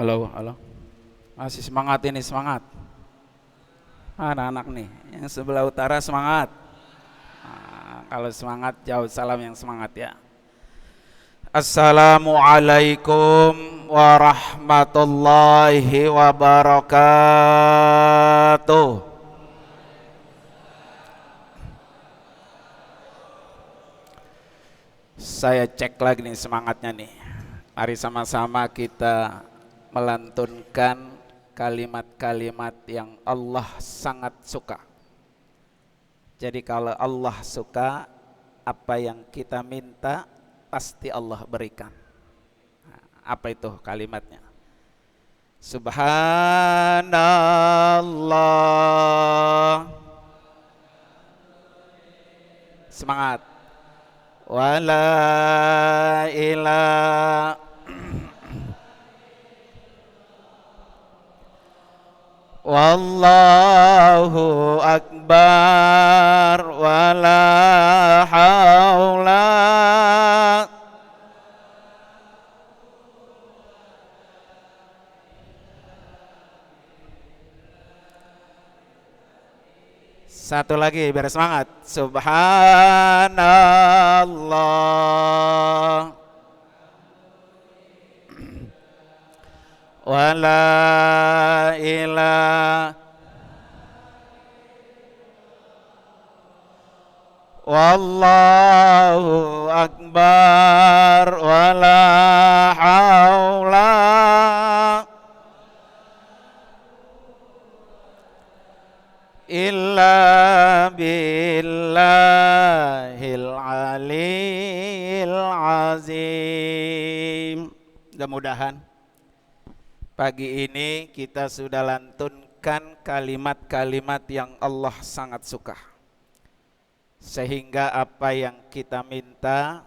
Halo, halo. Masih semangat ini, semangat. Anak-anak nih, yang sebelah utara semangat. Kalau semangat, jauh salam yang semangat ya. Assalamualaikum warahmatullahi wabarakatuh. Saya cek lagi nih semangatnya nih. Mari sama-sama kita melantunkan kalimat-kalimat yang Allah sangat suka. Jadi kalau Allah suka, apa yang kita minta pasti Allah berikan. Apa itu kalimatnya? Subhanallah. Semangat. Wala ilaha wallahu akbar wala haula. Satu lagi biar semangat. Subhanallah wala ilaha wallahu akbar wala haula illa billahil aliyil azim. Mudah-mudahan pagi ini kita sudah lantunkan kalimat-kalimat yang Allah sangat suka, sehingga apa yang kita minta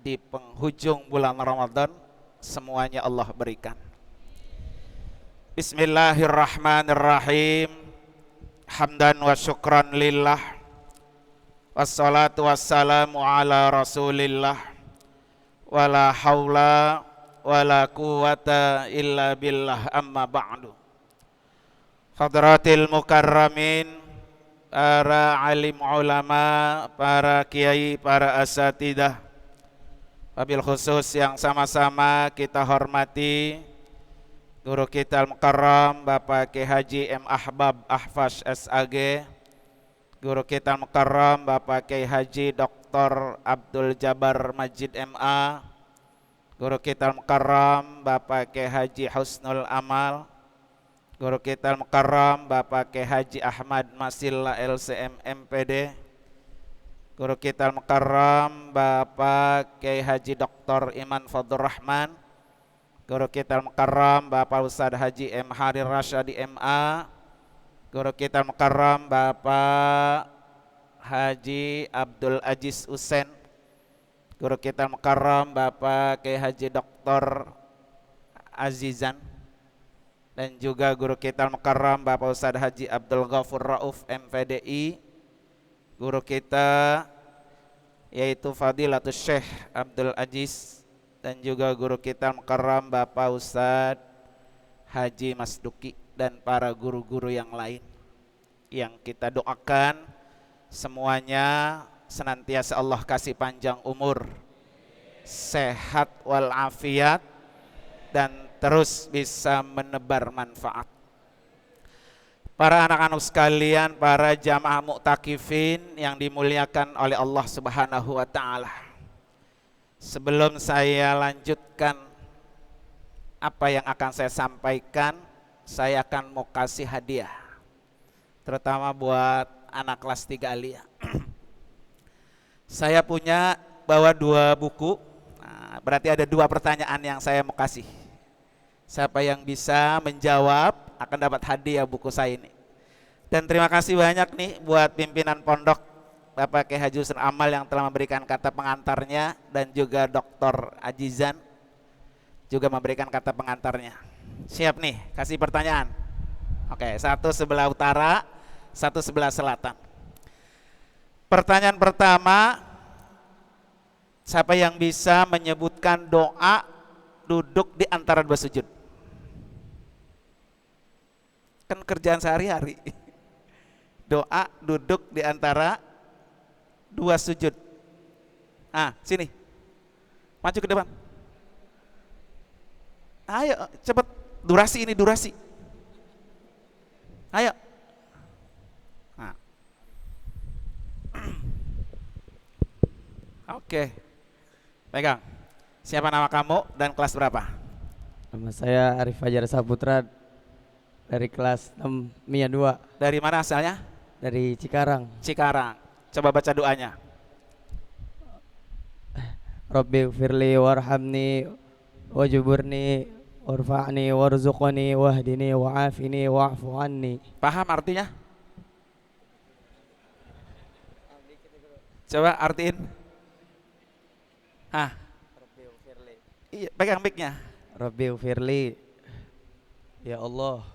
di penghujung bulan Ramadan semuanya Allah berikan. Bismillahirrahmanirrahim. Hamdan wa syukran lillah, wassalatu wassalamu ala rasulillah, wala hawla wala quwata illa billah, amma ba'du. Hadratil mukarramin, para alim ulama, para kiai, para asatidah, wabil khusus yang sama-sama kita hormati guru kita al-mukarram Bapak Kiai Haji M. Ahbab Ahfash SAG, guru kita al-mukarram Bapak Kiai Haji Dr. Abdul Jabar Majid MA, guru kita al-mukarram Bapak Kiai Haji Husnul Amal, guru kita al-mukarram Bapak Kiai Haji Ahmad Masilla LCM MPD, guru kita al-mukarram Bapak Kiai Haji Dr. Iman Fadlur Rahman, guru kita al-mukarram Bapak Ustadz Haji M. Harir Rasyadi MA, guru kita al-mukarram Bapak Haji Abdul Aziz Usen, guru kita al-mukarram Bapak Kiai Haji Dr. Azizan, dan juga guru kita al-mukarram Bapak Ustadz Haji Abdul Ghafur Rauf MPDI, guru kita yaitu Fadilatul Syekh Abdul Aziz, dan juga guru kita al-mukarram Bapak Ustadz Haji Mas Duki, dan para guru-guru yang lain yang kita doakan semuanya senantiasa Allah kasih panjang umur, sehat walafiat, dan terus bisa menebar manfaat. Para anak-anak sekalian, para jamaah mu'takifin yang dimuliakan oleh Allah Subhanahu wa ta'ala, sebelum saya lanjutkan apa yang akan saya sampaikan, saya akan mau kasih hadiah, terutama buat anak kelas 3 Alia. Saya punya bawa 2 buku, berarti ada 2 pertanyaan yang saya mau kasih. Siapa yang bisa menjawab akan dapat hadiah buku saya ini. Dan terima kasih banyak nih buat pimpinan pondok Bapak Kiai Haji Husnul Amal yang telah memberikan kata pengantarnya, dan juga Dr. Ajizan juga memberikan kata pengantarnya. Siap nih, kasih pertanyaan. Oke, satu sebelah utara, satu sebelah selatan. Pertanyaan pertama, siapa yang bisa menyebutkan doa duduk di antara 2 sujud? Kan kerjaan sehari-hari. Doa duduk di antara dua sujud. Ah, sini. Maju ke depan. Ayo, cepet. Durasi ini, durasi. Ayo. Nah. Oke. Pegang. Siapa nama kamu dan kelas berapa? Nama saya Arif Fajar Saputra dari kelas 6 MIA 2 Dari mana asalnya? dari Cikarang. Cikarang. Coba baca doanya. Rabbi firli warhamni wajuburni warfa'ni warzuqni wahdini wa'afini wa'fu anni. Paham artinya? Coba artiin. Hah? Iya, pegang mic-nya. Rabbi firli, ya Allah.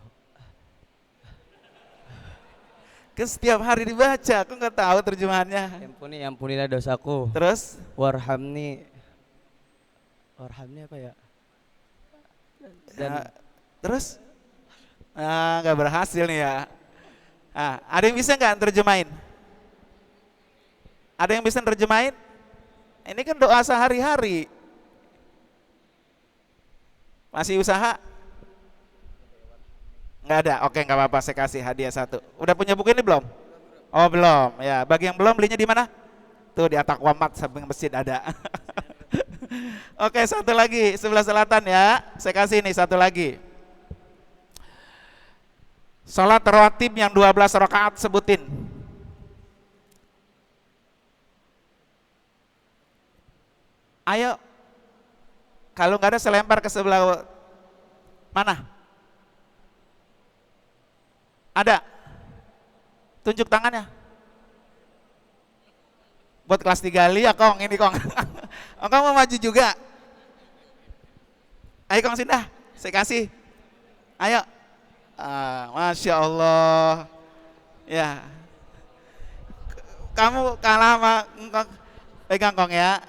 Kan setiap hari dibaca, aku nggak tahu terjemahannya. Ampunilah dosaku. Terus? Warhamni apa ya? Dan Terus? Nggak berhasil nih ya. Ada yang bisa nggak terjemahin? Ada yang bisa terjemahin? Ini kan doa sehari-hari. Masih usaha? Nggak ada. Oke, nggak apa-apa. Saya kasih hadiah satu. Udah punya buku ini belum? Oh belum. Ya, bagi yang belum belinya di mana? Tuh di Atak Wamat samping masjid ada. Oke, satu lagi sebelah selatan ya. Saya kasih ini satu lagi. Salat rawatib yang 12 rakaat sebutin. Ayo. Kalau nggak ada selempar ke sebelah mana? Ada? Tunjuk tangannya. Buat kelas 3 ya Kong, ini Kong. Kong mau maju juga? Ayo Kong Sindah, saya kasih. Ayo. Masya Allah. Ya. Kamu kalah sama Kong. Pegang Kong ya.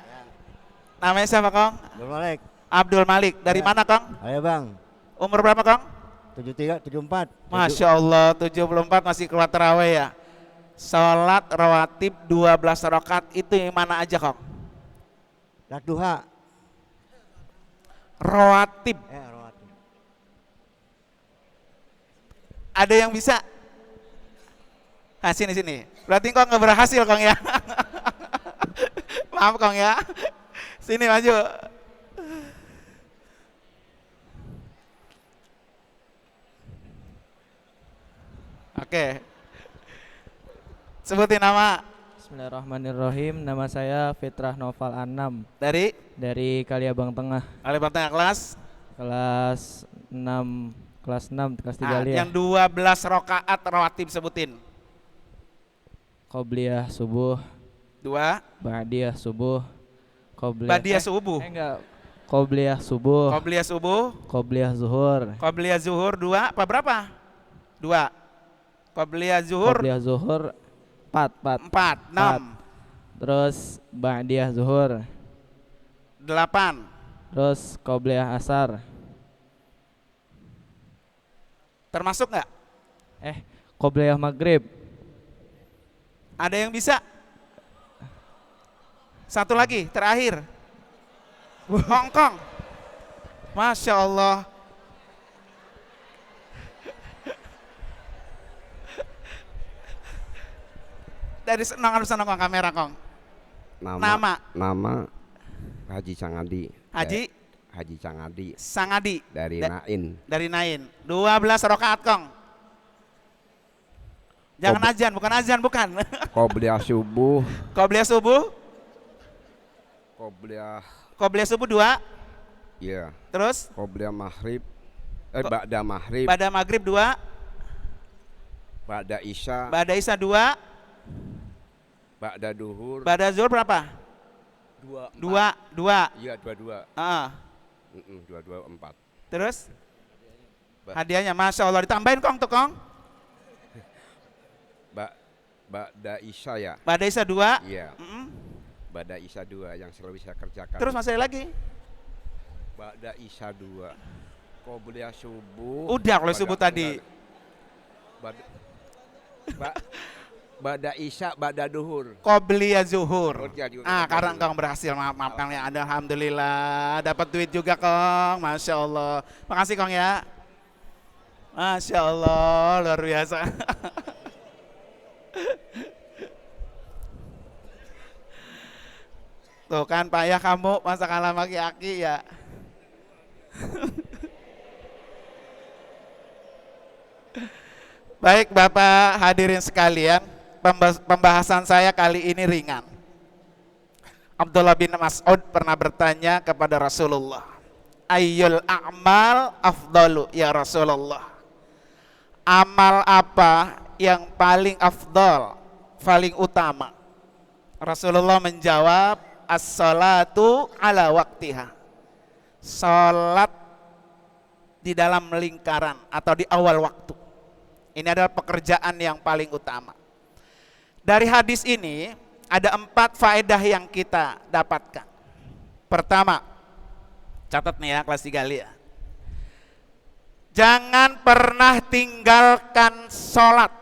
Namanya siapa Kong? Abdul Malik. Abdul Malik. Dari mana Kong? Ayo Bang. Umur berapa Kong? 73, 74. Masya Allah, 74 masih keluar terawih ya. Salat rawatib 12 rakaat itu yang mana aja Kong? Salat duha. Rawatib. Rawatib. Ada yang bisa? Sini. Berarti Kong nggak berhasil Kong ya. Maaf Kong ya. Sini maju. Oke. Sebutin nama. Bismillahirrahmanirrahim. Nama saya Fitrah Noval Anam Dari Kaliabang Tengah. Kaliabang Tengah kelas Kelas 6 kelas 3 Aliyah. Yang 12 rakaat rawatib sebutin. Qobliyah subuh, 2 Ba'diyah subuh, Ba'diyah subuh. Enggak. Qobliyah subuh, Qobliyah subuh, Qobliyah zuhur. Qobliyah zuhur 2 apa berapa? 2. Qobliyah zuhur Qobliyah zuhur 4. 6. Terus Ba'diyah zuhur. 8. Terus Qobliyah asar. Termasuk nggak? Qobliyah maghrib. Ada yang bisa? Satu lagi, terakhir. Hongkong. Masya Allah. Dari senang Kong kamera Kong. Nama Haji Sangadi. Haji Sangadi. Dari Nain. Dari Nain. 12 rakaat Kong. Jangan azan, bukan azan, bukan. Qobliyah subuh. Qobliyah subuh. Qobliyah subuh 2. Iya. Terus? Qobliyah maghrib. Ba'da maghrib. Ba'da maghrib 2. Ba'da isya. Ba'da isya 2. Ba'da duhur. Ba'da zuhur berapa? 2. Iya 22. 22 4. Terus? Hadiahnya Masya Allah ditambahin Kong tuh Kong. Ba'da isya ya. Ba'da isya 2. Iya. Ba'da isya 2 yang selalu saya kerjakan. Terus masih ada lagi? Ba'da isya 2. Qobliyah subuh. Udah kalau subuh tadi. Bad, ba, bada isya, bada duhur. Qobliya zuhur. Oh, iya juga. Ah, karena engkau berhasil, maaf Kang ya. Ada alhamdulillah, dapat duit juga Kong. Masya Allah. Makasih Kong ya. Masya Allah, luar biasa. Tuh kan payah kamu masa kalah aki-aki ya. Baik Bapak hadirin sekalian, pembahasan saya kali ini ringan. Abdullah bin Mas'ud pernah bertanya kepada Rasulullah, ayyul a'mal afdalu ya Rasulullah. Amal apa yang paling afdal, paling utama? Rasulullah menjawab, as-salatu ala waktiha. Salat di dalam lingkaran atau di awal waktu. Ini adalah pekerjaan yang paling utama. Dari hadis ini ada 4 faedah yang kita dapatkan. Pertama, catat nih ya kelas 3 ya. Jangan pernah tinggalkan sholat.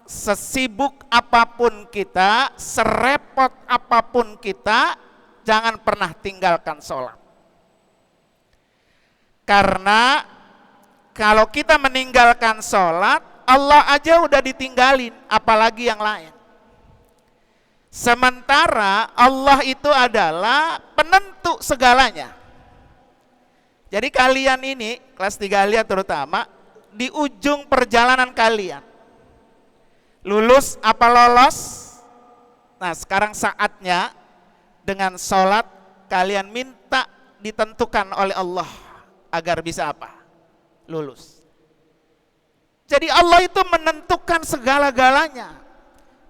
Sesibuk apapun kita, serepot apapun kita, jangan pernah tinggalkan sholat. Karena kalau kita meninggalkan sholat, Allah aja udah ditinggalin, apalagi yang lain. Sementara Allah itu adalah penentu segalanya. Jadi kalian ini, kelas 3 lihat terutama, di ujung perjalanan kalian. Lulus apa lolos? Nah sekarang saatnya dengan sholat kalian minta ditentukan oleh Allah agar bisa apa? Lulus. Jadi Allah itu menentukan segala-galanya.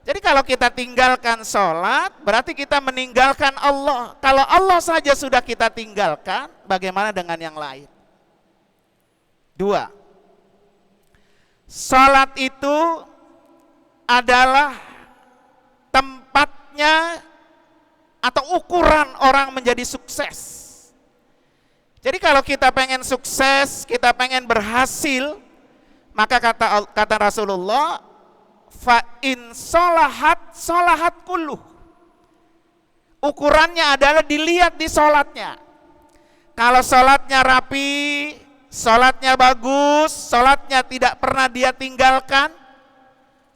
Jadi kalau kita tinggalkan sholat, berarti kita meninggalkan Allah. Kalau Allah saja sudah kita tinggalkan, bagaimana dengan yang lain? 2. Sholat itu adalah tempatnya atau ukuran orang menjadi sukses. Jadi kalau kita pengen sukses, kita pengen berhasil, maka kata Rasulullah, fa in sholahat sholahat kulluh. Ukurannya adalah dilihat di sholatnya. Kalau sholatnya rapi, sholatnya bagus, sholatnya tidak pernah dia tinggalkan,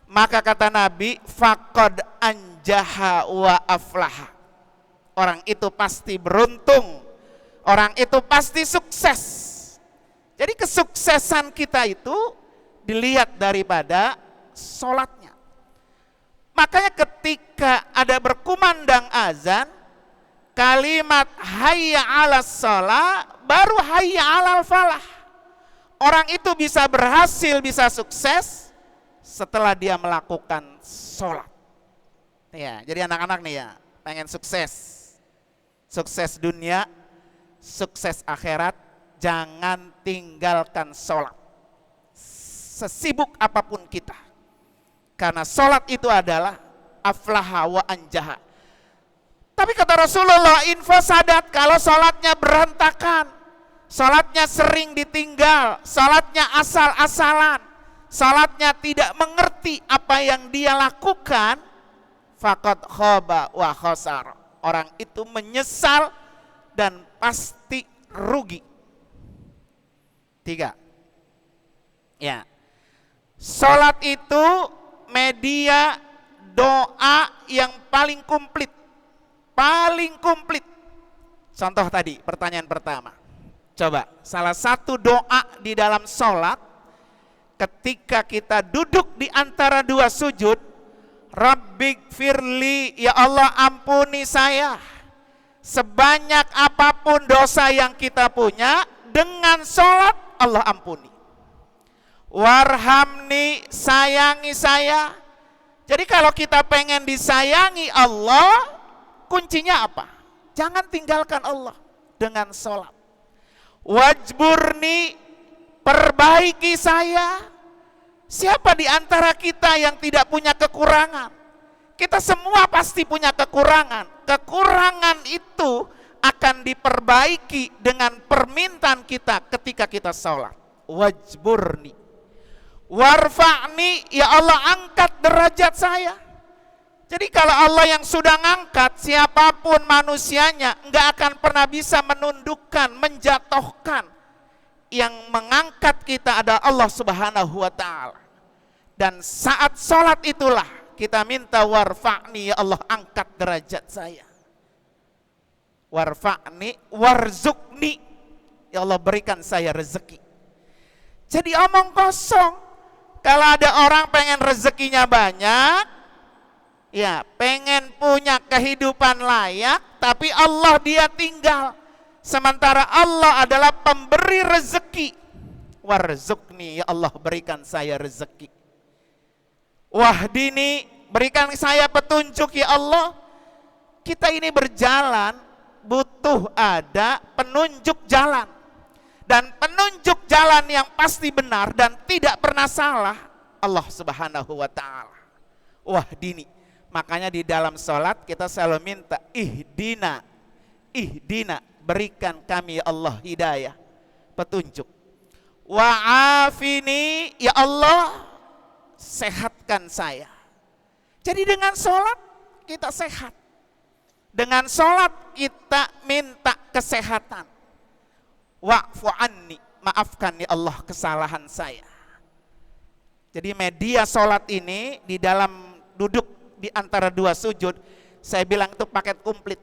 maka kata Nabi, faqad anjaha wa aflaha. Orang itu pasti beruntung, orang itu pasti sukses. Jadi kesuksesan kita itu dilihat daripada sholatnya. Makanya ketika ada berkumandang azan, kalimat hayya 'alas shalah baru hayya 'alal falah. Orang itu bisa berhasil, bisa sukses setelah dia melakukan sholat. Ya, jadi anak-anak nih ya, pengen sukses. Sukses dunia, sukses akhirat, jangan tinggalkan sholat. Sesibuk apapun kita. Karena sholat itu adalah aflaha wa anjaha. Tapi kata Rasulullah, infasadat, kalau sholatnya berantakan, sholatnya sering ditinggal, sholatnya asal-asalan, sholatnya tidak mengerti apa yang dia lakukan, faqad khaba wa khasar. Orang itu menyesal dan pasti rugi. 3. Ya. Salat itu media doa yang paling komplit. Paling komplit. Contoh tadi, pertanyaan pertama. Coba, salah satu doa di dalam salat ketika kita duduk di antara 2 sujud, Rabbighfirli, ya Allah ampuni saya. Sebanyak apapun dosa yang kita punya, dengan salat Allah ampuni. Warhamni, sayangi saya. Jadi kalau kita pengen disayangi Allah, kuncinya apa? Jangan tinggalkan Allah dengan sholat. Wajburni, perbaiki saya. Siapa di antara kita yang tidak punya kekurangan? Kita semua pasti punya kekurangan. Kekurangan itu akan diperbaiki dengan permintaan kita ketika kita sholat. Wajburni. Warfa'ni, ya Allah angkat derajat saya. Jadi kalau Allah yang sudah ngangkat, siapapun manusianya enggak akan pernah bisa menundukkan, menjatuhkan. Yang mengangkat kita adalah Allah Subhanahu wa ta'ala. Dan saat sholat itulah kita minta warfa'ni, ya Allah angkat derajat saya. Warfa'ni warzukni, ya Allah berikan saya rezeki. Jadi omong kosong. Kalau ada orang pengen rezekinya banyak, ya pengen punya kehidupan layak, tapi Allah dia tinggal. Sementara Allah adalah pemberi rezeki. Warzukni, ya Allah berikan saya rezeki. Wahdini, berikan saya petunjuk ya Allah. Kita ini berjalan butuh ada penunjuk jalan. Dan penunjuk jalan yang pasti benar dan tidak pernah salah Allah Subhanahu wa ta'ala. Wahdini. Makanya di dalam sholat kita selalu minta ihdina, ihdina, berikan kami ya Allah hidayah, petunjuk. Wa'afini, ya Allah sehatkan saya. Jadi dengan sholat kita sehat. Dengan sholat kita minta kesehatan. Wa'fu anni, maafkan ya Allah kesalahan saya. Jadi media sholat ini di dalam duduk di antara dua sujud, saya bilang itu paket komplit.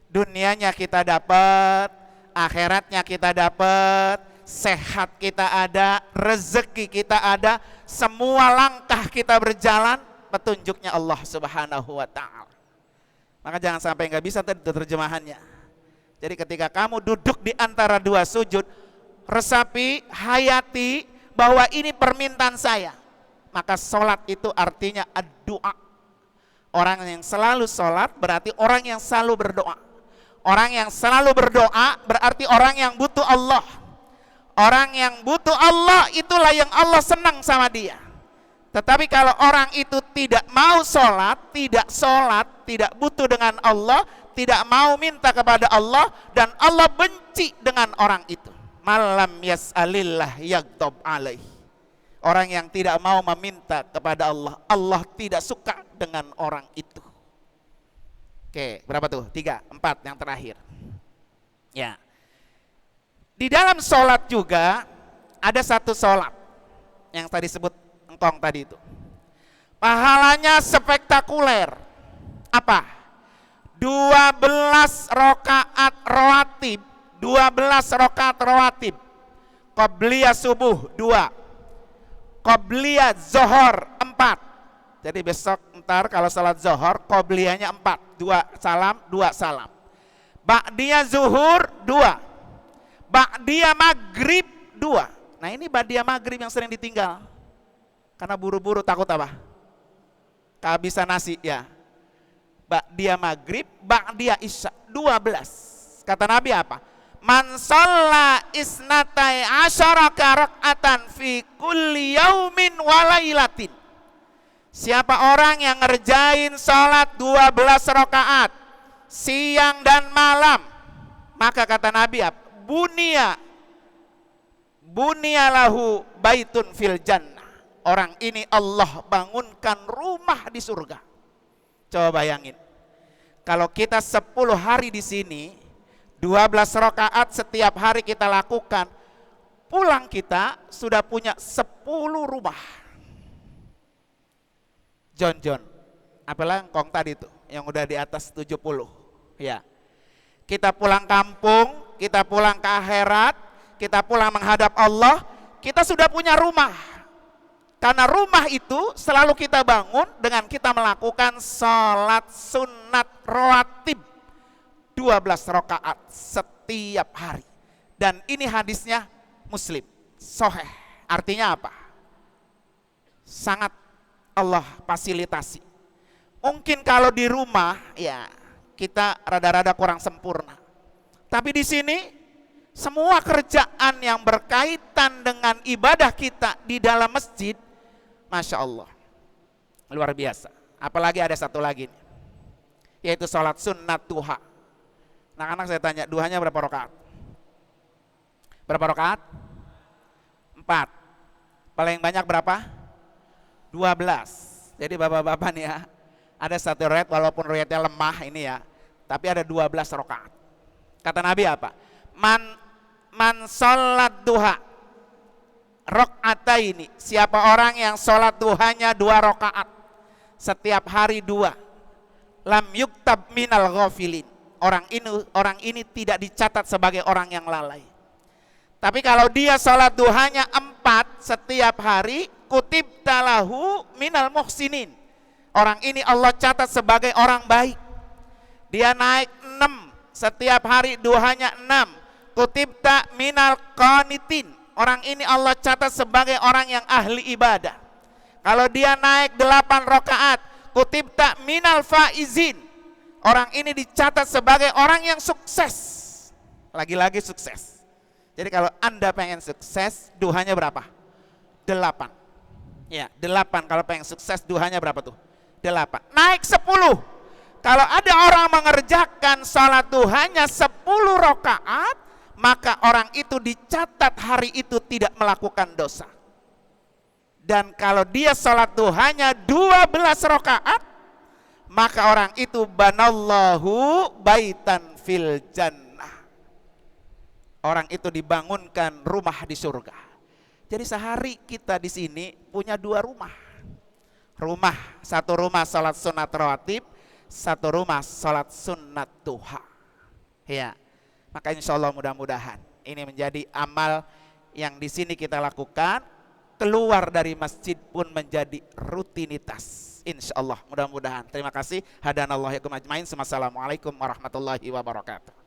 Dunianya kita dapat, akhiratnya kita dapat, sehat kita ada, rezeki kita ada, semua langkah kita berjalan petunjuknya Allah Subhanahu wa ta'ala. Maka jangan sampai nggak bisa terjemahannya. Jadi ketika kamu duduk di antara dua sujud, resapi, hayati bahwa ini permintaan saya. Maka sholat itu artinya ad-du'a. Orang yang selalu sholat berarti orang yang selalu berdoa. Orang yang selalu berdoa berarti orang yang butuh Allah. Orang yang butuh Allah itulah yang Allah senang sama dia. Tetapi kalau orang itu tidak mau sholat, tidak butuh dengan Allah, tidak mau minta kepada Allah, dan Allah benci dengan orang itu. Malam yas'alillah yaghdab alaih. Orang yang tidak mau meminta kepada Allah, Allah tidak suka dengan orang itu. Oke, berapa tuh? 3, 4 yang terakhir. Ya. Di dalam sholat juga ada satu sholat yang tadi sebut engkong tadi itu. Pahalanya spektakuler. Apa? 12 rakaat rawatib. 12 rakaat rawatib. Qabliyah subuh 2. Qabliyah zohor 4. Jadi besok ntar kalau salat zohor qabliyahnya 4. 2 salam, 2 salam. Ba'diyah zuhur 2. Ba'diyah maghrib 2. Nah ini ba'diyah maghrib yang sering ditinggal. Karena buru-buru takut apa? Kehabisan nasi ya. Ba'diyah maghrib, ba'diyah isya 12. Kata Nabi apa? Man shalla isnatai asyara raka'atan fi kulli yaumin wa lailatin. Siapa orang yang ngerjain sholat 12 rakaat siang dan malam, maka kata Nabi apa? Bunia lahu baitun fil jannah. Orang ini Allah bangunkan rumah di surga. Coba bayangin. Kalau kita 10 hari di sini, 12 rakaat setiap hari kita lakukan, pulang kita sudah punya 10 rumah. John, apalah engkong tadi tuh yang udah di atas 70. Ya. Kita pulang kampung, kita pulang ke akhirat, kita pulang menghadap Allah, kita sudah punya rumah. Karena rumah itu selalu kita bangun dengan kita melakukan sholat sunat rawatib 12 rakaat setiap hari. Dan ini hadisnya Muslim, sahih. Artinya apa? Sangat Allah fasilitasi. Mungkin kalau di rumah ya kita rada-rada kurang sempurna. Tapi di sini semua kerjaan yang berkaitan dengan ibadah kita di dalam masjid, Masya Allah, luar biasa. Apalagi ada satu lagi, yaitu sholat sunnat duha. Anak-anak saya tanya, duhanya berapa rakaat? Berapa rakaat? 4. Paling banyak berapa? 12. Jadi bapak-bapak nih ya, ada satu riwayat walaupun riwayatnya lemah ini ya, tapi ada 12 rakaat. Kata Nabi apa? Man sholat duha rakaataini, siapa orang yang sholat duhanya 2 rakaat setiap hari 2, lam yuktab minal ghafilin, orang ini tidak dicatat sebagai orang yang lalai. Tapi kalau dia sholat duhanya 4 setiap hari, kutib talahu minal muhsinin, orang ini Allah catat sebagai orang baik. Dia naik 6 setiap hari duhanya 6, kutib ta minal qanitin, orang ini Allah catat sebagai orang yang ahli ibadah. Kalau dia naik 8 rakaat, kutib ta minal faizin, orang ini dicatat sebagai orang yang sukses. Lagi-lagi sukses. Jadi kalau Anda pengen sukses, duhanya berapa? 8. Ya, 8. Kalau pengen sukses, duhanya berapa tuh? 8. Naik 10. Kalau ada orang mengerjakan salat duhanya 10 rakaat, maka orang itu dicatat hari itu tidak melakukan dosa. Dan kalau dia salat duhanya 12 rakaat, maka orang itu banallahu baitan fil jannah. Orang itu dibangunkan rumah di surga. Jadi sehari kita di sini punya 2 rumah. Satu rumah salat sunat rawatib, satu rumah salat sunat duha. Ya, maka insya Allah mudah-mudahan ini menjadi amal yang di sini kita lakukan, keluar dari masjid pun menjadi rutinitas. Insya Allah mudah-mudahan. Terima kasih. Hadanallahu yakum ajmain. Assalamualaikum warahmatullahi wabarakatuh.